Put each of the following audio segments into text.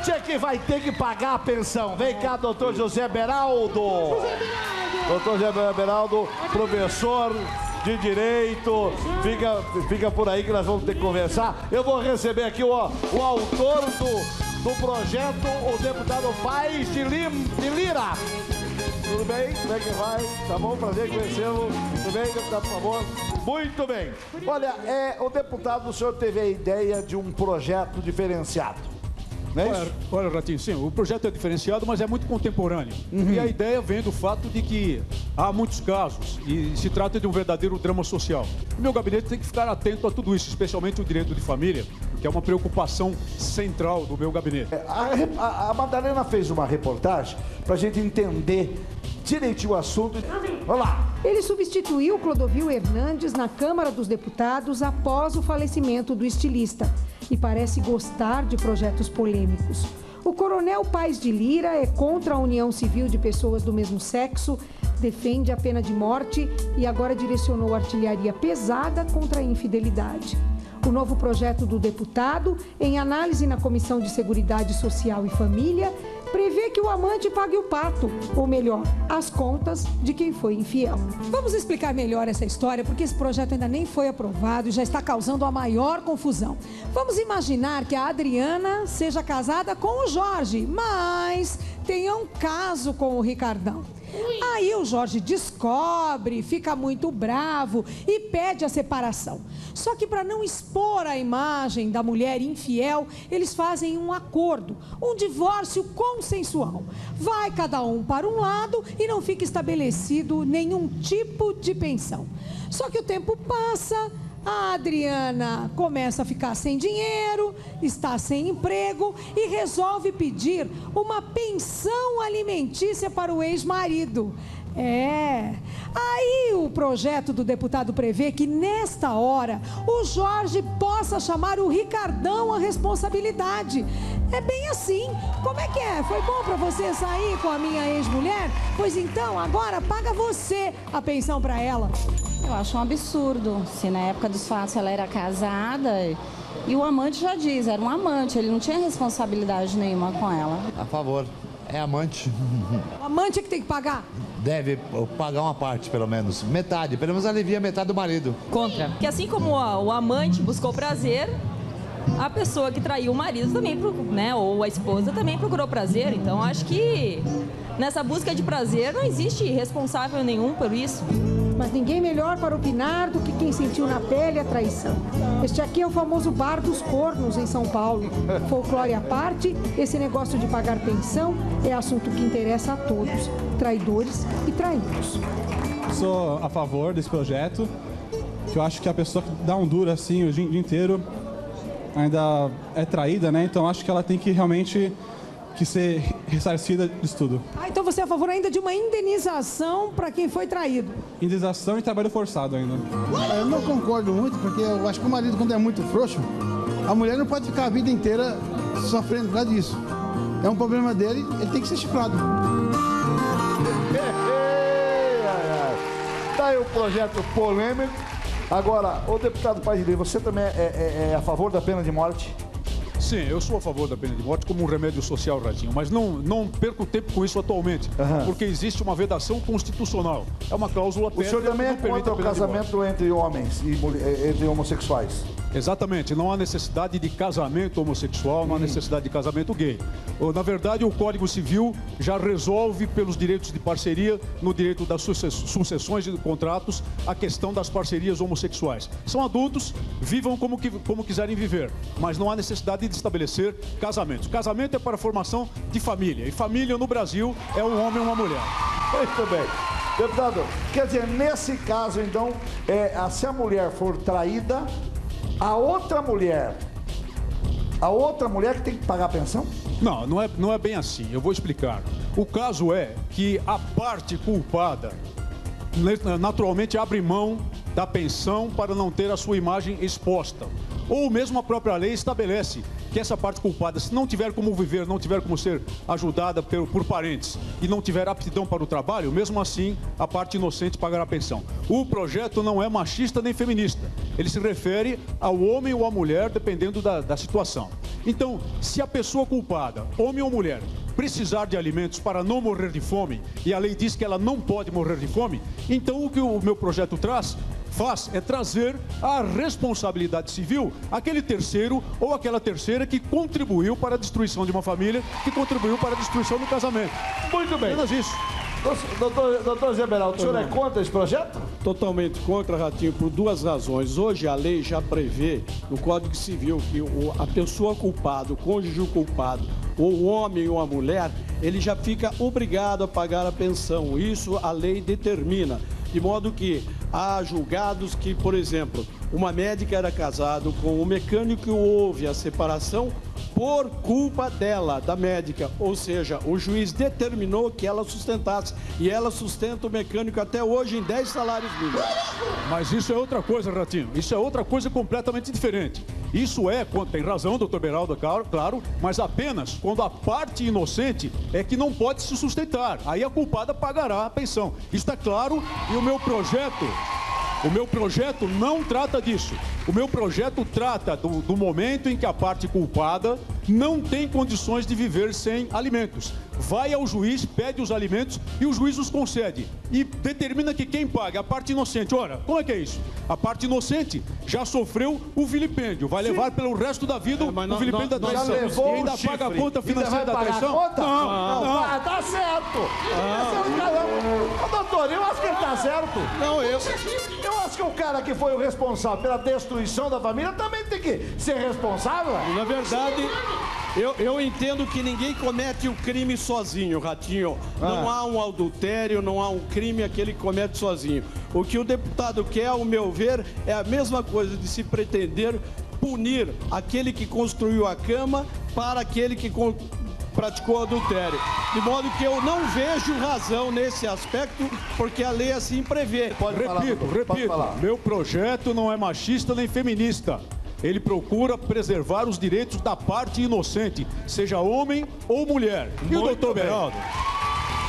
amante é que vai ter que pagar a pensão. Vem cá, doutor José Beraldo. Doutor José Beraldo, professor de Direito. Fica por aí que nós vamos ter que conversar. Eu vou receber aqui o autor do projeto, o deputado Paes de Lira. Tudo bem? Como é que vai? Tá bom? Prazer em conhecê-lo. Tudo bem, deputado, por favor? Muito bem. Olha, o deputado, o senhor teve a ideia de um projeto diferenciado, não é isso? Olha, Ratinho, sim, o projeto é diferenciado, mas é muito contemporâneo. E a ideia vem do fato de que há muitos casos e se trata de um verdadeiro drama social. O meu gabinete tem que ficar atento a tudo isso, especialmente o direito de família, que é uma preocupação central do meu gabinete. A Madalena fez uma reportagem para a gente entender direitinho o assunto. Vamos lá. Ele substituiu Clodovil Hernandes na Câmara dos Deputados após o falecimento do estilista e parece gostar de projetos polêmicos. O coronel Paes de Lira é contra a união civil de pessoas do mesmo sexo, defende a pena de morte e agora direcionou artilharia pesada contra a infidelidade. O novo projeto do deputado, em análise na Comissão de Seguridade Social e Família, prevê que o amante pague o pato, ou melhor, as contas de quem foi infiel. Vamos explicar melhor essa história, porque esse projeto ainda nem foi aprovado e já está causando a maior confusão. Vamos imaginar que a Adriana seja casada com o Jorge, mas tenha um caso com o Ricardão. Aí o Jorge descobre, fica muito bravo e pede a separação. Só que para não expor a imagem da mulher infiel, eles fazem um acordo, um divórcio consensual. Vai cada um para um lado e não fica estabelecido nenhum tipo de pensão. Só que o tempo passa, a Adriana começa a ficar sem dinheiro, está sem emprego e resolve pedir uma pensão alimentícia para o ex-marido. Aí o projeto do deputado prevê que nesta hora o Jorge possa chamar o Ricardão à responsabilidade. É bem assim. Como é que é? Foi bom para você sair com a minha ex-mulher? Pois então, agora paga você a pensão para ela. Eu acho um absurdo. Se na época dos fatos ela era casada e o amante já diz, era um amante, ele não tinha responsabilidade nenhuma com ela. A favor, é amante. O amante é que tem que pagar? Deve pagar uma parte, pelo menos. Metade, pelo menos alivia metade do marido. Contra. Porque assim como o amante buscou prazer, a pessoa que traiu o marido também, né, ou a esposa também procurou prazer. Então acho que nessa busca de prazer não existe responsável nenhum por isso. Mas ninguém melhor para opinar do que quem sentiu na pele a traição. Este aqui é o famoso Bar dos Cornos, em São Paulo. Folclore à parte, esse negócio de pagar pensão é assunto que interessa a todos, traidores e traídos. Sou a favor desse projeto, que eu acho que a pessoa que dá um duro assim o dia inteiro ainda é traída, né? Então acho que ela tem que realmente ser ressarcida disso tudo. Então você é a favor ainda de uma indenização para quem foi traído? Indenização e trabalho forçado ainda. Eu não concordo muito, porque eu acho que o marido, quando é muito frouxo, a mulher não pode ficar a vida inteira sofrendo por causa disso. É um problema dele, ele tem que ser chifrado. Tá aí o projeto polêmico. Agora, o deputado Paes de Lira, você também é a favor da pena de morte? Sim, eu sou a favor da pena de morte como um remédio social, Ratinho, mas não perco tempo com isso atualmente, porque existe uma vedação constitucional. É uma cláusula pétrea. O senhor também é contra o casamento entre homens e entre homossexuais? Exatamente, não há necessidade de casamento homossexual, não há necessidade de casamento gay. Na verdade, o Código Civil já resolve pelos direitos de parceria, no direito das sucessões de contratos, a questão das parcerias homossexuais. São adultos, vivam como quiserem viver, mas não há necessidade de estabelecer casamentos. Casamento é para a formação de família, e família no Brasil é um homem e uma mulher. Muito bem. Deputado, quer dizer, nesse caso, então, se a mulher for traída, a outra mulher que tem que pagar a pensão? Não é bem assim, eu vou explicar. O caso é que a parte culpada naturalmente abre mão da pensão para não ter a sua imagem exposta. Ou mesmo a própria lei estabelece que essa parte culpada, se não tiver como viver, não tiver como ser ajudada por parentes e não tiver aptidão para o trabalho, mesmo assim, a parte inocente pagará a pensão. O projeto não é machista nem feminista. Ele se refere ao homem ou à mulher, dependendo da situação. Então, se a pessoa culpada, homem ou mulher, precisar de alimentos para não morrer de fome, e a lei diz que ela não pode morrer de fome, então o que o meu projeto faz é trazer a responsabilidade civil àquele terceiro ou aquela terceira que contribuiu para a destruição de uma família, que contribuiu para a destruição do casamento. Muito bem. Apenas isso. Doutor Zé Beraldo, o senhor é contra esse projeto? Totalmente contra, Ratinho, por duas razões. Hoje a lei já prevê no Código Civil que a pessoa culpada, o cônjuge culpado, ou o homem ou a mulher, ele já fica obrigado a pagar a pensão. Isso a lei determina. De modo que há julgados que, por exemplo, uma médica era casada com um mecânico e houve a separação por culpa dela, da médica. Ou seja, o juiz determinou que ela sustentasse. E ela sustenta o mecânico até hoje em 10 salários mínimos. Mas isso é outra coisa, Ratinho. Isso é outra coisa completamente diferente. Isso é, tem razão, doutor Beraldo, claro, mas apenas quando a parte inocente é que não pode se sustentar. Aí a culpada pagará a pensão. Isso está claro e o meu projeto não trata disso. O meu projeto trata do momento em que a parte culpada não tem condições de viver sem alimentos. Vai ao juiz, pede os alimentos e o juiz os concede. E determina que quem paga, a parte inocente. Ora, como é que é isso? A parte inocente já sofreu o vilipêndio. Vai levar pelo resto da vida o vilipêndio da traição. E ainda paga a conta financeira da traição? Não. Tá certo. Doutor, eu acho que ele tá certo. Eu acho que o cara que foi o responsável pela destruição da família também tem que ser responsável. Na verdade, eu entendo que ninguém comete o crime sozinho, Ratinho. Não há um adultério, não há um crime aquele que comete sozinho. O que o deputado quer, ao meu ver, é a mesma coisa de se pretender punir aquele que construiu a cama para aquele que praticou adultério. De modo que eu não vejo razão nesse aspecto, porque a lei assim prevê. Repito, meu projeto não é machista nem feminista. Ele procura preservar os direitos da parte inocente, seja homem ou mulher. E o doutor Beraldo?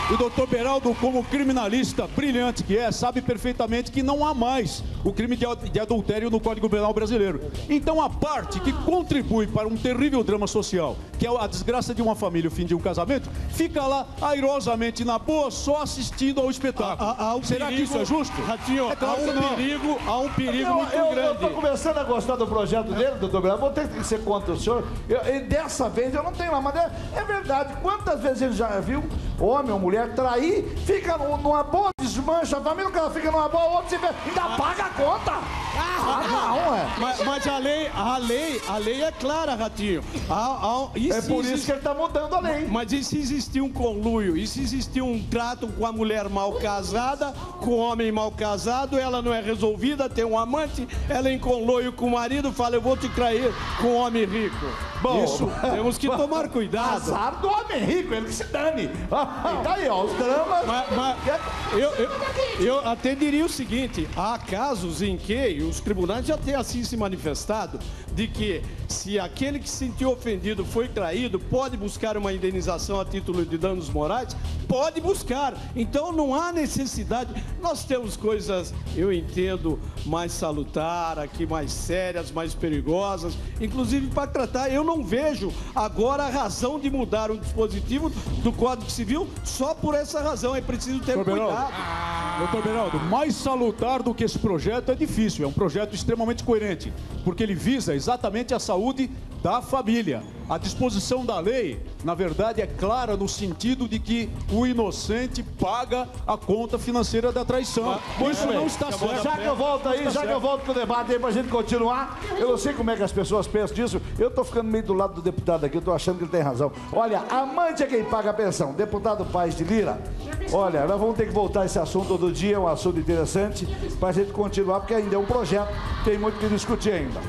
O doutor Beraldo, como criminalista brilhante que é, sabe perfeitamente que não há mais o crime de adultério no Código Penal brasileiro. Então a parte que contribui para um terrível drama social, que é a desgraça de uma família, o fim de um casamento, fica lá airosamente na boa, só assistindo ao espetáculo. Será que isso é justo? Ratinho, é claro há um perigo muito grande. Eu estou começando a gostar do projeto dele, doutor Beraldo. Vou ter que ser contra o senhor. E dessa vez eu não tenho lá, mas é verdade. Quantas vezes ele já viu homem ou mulher trair, fica numa boa, desmancha a família, o cara fica numa boa, o outro se vê, ainda paga a conta. Mas a lei é clara, Ratinho. É por isso que ele está mudando a lei. Mas e se existir um conluio? E se existir um trato com a mulher mal casada, com o homem mal casado, ela não é resolvida, tem um amante, ela é em conluio com o marido, fala, eu vou te trair com um homem rico. Bom, isso, temos que tomar cuidado. Azar do homem rico, ele que se dane. Tá aí, ó, os dramas. Eu até diria o seguinte, há casos em que os tribunais já têm assim se manifestado, de que se aquele que se sentiu ofendido foi traído, pode buscar uma indenização a título de danos morais, pode buscar. Então não há necessidade. Nós temos coisas, eu entendo, mais salutar, aqui mais sérias, mais perigosas, inclusive para tratar. Eu não vejo agora a razão de mudar um dispositivo do Código Civil só por essa razão. É preciso ter cuidado. Doutor Beraldo, mais salutar do que esse projeto é difícil. É um projeto extremamente coerente, porque ele visa exatamente a saúde da família. A disposição da lei, na verdade, é clara no sentido de que o inocente paga a conta financeira da traição. Isso não está certo. Já que eu volto aí, já que eu volto com o debate aí pra gente continuar, eu não sei como é que as pessoas pensam disso. Eu tô ficando meio do lado do deputado aqui, eu tô achando que ele tem razão. Olha, amante é quem paga a pensão. Deputado Paes de Lira, olha, nós vamos ter que voltar a esse assunto todo dia, é um assunto interessante, pra gente continuar, porque ainda é um projeto, tem muito que discutir ainda.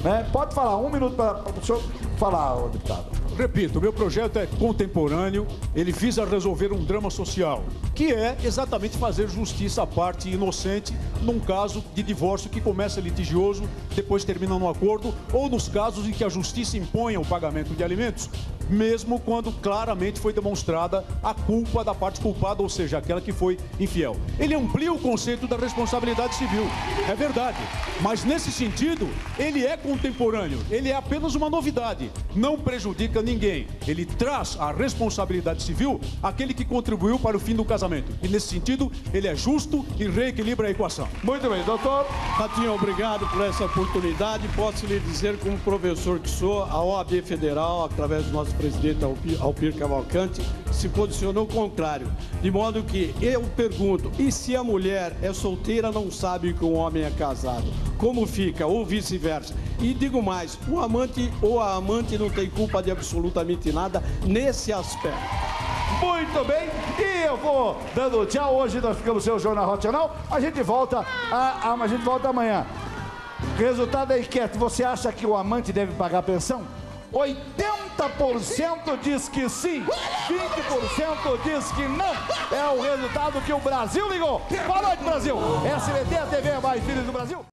Né? Pode falar, 1 minuto para o senhor falar, deputado. Repito, o meu projeto é contemporâneo, ele visa resolver um drama social, que é exatamente fazer justiça à parte inocente num caso de divórcio que começa litigioso, depois termina no acordo, ou nos casos em que a justiça imponha o pagamento de alimentos, mesmo quando claramente foi demonstrada a culpa da parte culpada, ou seja, aquela que foi infiel. Ele amplia o conceito da responsabilidade civil, é verdade, mas nesse sentido, ele é contemporâneo, ele é apenas uma novidade, não prejudica ninguém. Ele traz a responsabilidade civil àquele que contribuiu para o fim do casamento. E nesse sentido, ele é justo e reequilibra a equação. Muito bem, doutor. Ratinho, obrigado por essa oportunidade. Posso lhe dizer, como professor que sou, a OAB Federal, através do nosso presidente Alpir Cavalcante, se posicionou contrário. De modo que eu pergunto, e se a mulher é solteira, não sabe que o homem é casado? Como fica? Ou vice-versa? E digo mais, o amante ou a amante não tem culpa de absolutamente nada nesse aspecto. Muito bem, e eu vou dando tchau. Hoje nós ficamos sem o Jornal Racional. A gente volta amanhã. Resultado da enquete: você acha que o amante deve pagar pensão? 80% diz que sim, 20% diz que não. É o resultado que o Brasil ligou. Boa noite, Brasil. SBT, a TV mais filha do Brasil.